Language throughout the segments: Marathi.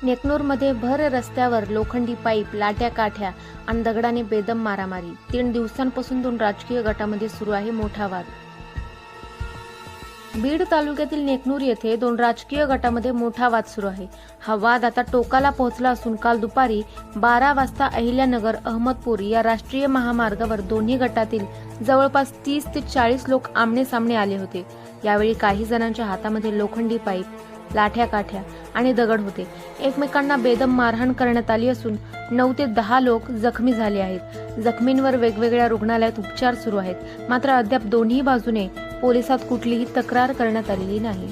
नेकनूरमध्ये भर रस्त्यावर लोखंडी पाईप, लाट्या काठ्या आणि दगडाने बेदम मारामारी. 3 दिवसांपासून 2 राजकीय गटांमध्ये सुरू आहे मोठा वाद. बीड तालुक्यातील नेकनूर येथे 2 राजकीय गटांमध्ये मोठा वाद सुरू आहे. हा वाद आता टोकाला पोहोचला असून काल दुपारी 12 वाजता अहिल्यानगर अहमदपूर या राष्ट्रीय महामार्गावर दोन्ही गटातील जवळपास 30 ते 40 लोक आमने सामने आले होते. यावेळी काही जणांच्या हातामध्ये लोखंडी पाईप, लाठ्या काठ्या आणि दगड होते. एकमेकांना बेदम मारहाण करण्यात आली असून 9 ते 10 लोक जखमी झाले आहेत. जखमींवर वेगवेगळ्या रुग्णालयात उपचार सुरू आहेत. मात्र अद्याप दोन्ही बाजूने पोलिसात कुठलीही तक्रार करण्यात आलेली नाही.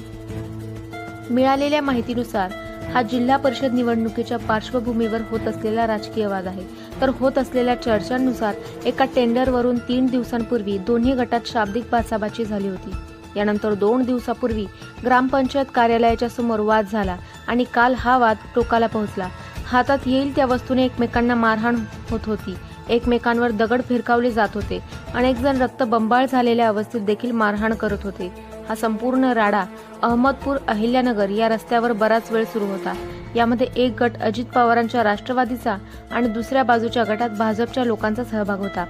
मिळालेल्या माहितीनुसार हा जिल्हा परिषद निवडणुकीच्या पार्श्वभूमीवर होत असलेला राजकीय वाद आहे. तर होत असलेल्या चर्चांनुसार एका टेंडरवरून 3 दिवसांपूर्वी दोन्ही गटात शाब्दिक बाचाबाची झाली होती. यानंतर 2 दिवसापूर्वी ग्रामपंचायत कार्यालयाच्या समोर वाद झाला आणि काल हा वाद टोकाला पोहोचला. हातात येईल त्या वस्तूने एकमेकांना मारहाण होत होती. एकमेकांवर दगड फिरकावले जात होते. अनेक जण रक्तबंबाळ झालेल्या अवस्थेत देखील मारहाण करत होते. हा संपूर्ण राडा अहमदपूर अहिल्यानगर या रस्त्यावर बराच वेळ सुरू होता. यामध्ये एक गट अजित पवारांच्या राष्ट्रवादीचा आणि दुसऱ्या बाजूच्या गटात भाजपच्या लोकांचा सहभाग होता.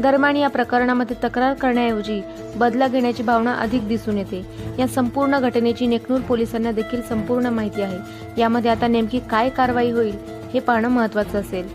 दरम्यान या प्रकरणामध्ये तक्रार करण्याऐवजी बदला घेण्याची भावना अधिक दिसून येते. या संपूर्ण घटनेची नेकनूर पोलिसांना देखील संपूर्ण माहिती आहे. यामध्ये आता नेमकी काय कारवाई होईल हे पाहणं महत्त्वाचं असेल.